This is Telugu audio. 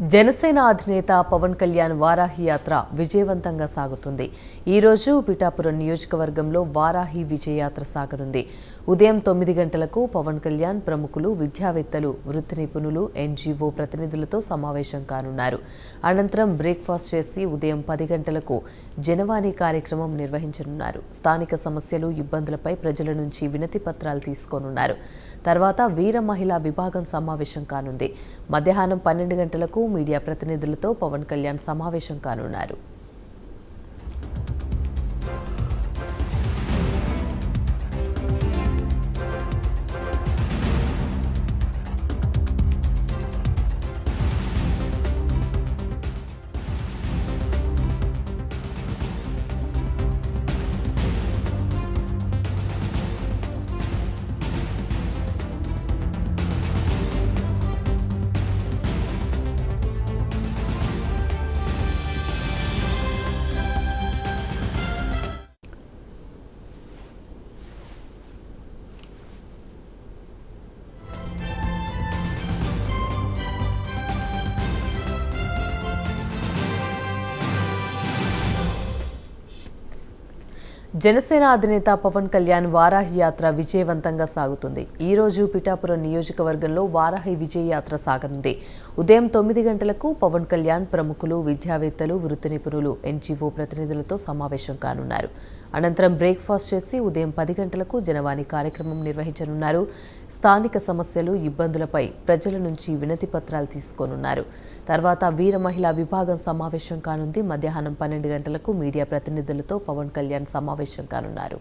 జనసేన అధినేత పవన్ కళ్యాణ్ వారాహి యాత్ర విజయవంతంగా సాగుతుంది. ఈ రోజు పిఠాపురం నియోజకవర్గంలో వారాహి విజయయాత్ర సాగనుంది. ఉదయం 9 గంటలకు పవన్ కళ్యాణ్ ప్రముఖులు, విద్యావేత్తలు, వృత్తి నిపుణులు, ఎన్జీఓ ప్రతినిధులతో సమావేశం కానున్నారు. అనంతరం బ్రేక్ఫాస్ట్ చేసి ఉదయం 10 గంటలకు జనవాణి కార్యక్రమం నిర్వహించనున్నారు. స్థానిక సమస్యలు, ఇబ్బందులపై ప్రజల నుంచి వినతి పత్రాలు తీసుకోనున్నారు. తర్వాత వీర మహిళా విభాగం సమావేశం కానుంది. మధ్యాహ్నం 12 గంటలకు మీడియా ప్రతినిధులతో పవన్ కళ్యాణ్ సమావేశం కానున్నారు. జనసేన అధినేత పవన్ కళ్యాణ్ వారాహి యాత్ర విజయవంతంగా సాగుతుంది. ఈ రోజు పిఠాపురం నియోజకవర్గంలో వారాహి విజయ యాత్ర సాగనుంది. ఉదయం 9 గంటలకు పవన్ కళ్యాణ్ ప్రముఖులు, విద్యావేత్తలు, వృత్తి నిపుణులు, ఎన్జీఓ ప్రతినిధులతో సమావేశం కానున్నారు. అనంతరం బ్రేక్ఫాస్ట్ చేసి ఉదయం 10 గంటలకు జనవాణి కార్యక్రమం నిర్వహించనున్నారు. స్థానిక సమస్యలు, ఇబ్బందులపై ప్రజల నుంచి వినతి పత్రాలు తీసుకోనున్నారు. తర్వాత వీర మహిళా విభాగం సమావేశం కానుంది. మధ్యాహ్నం 12 గంటలకు మీడియా ప్రతినిధులతో పవన్ కళ్యాణ్ సమావేశం కానున్నారు.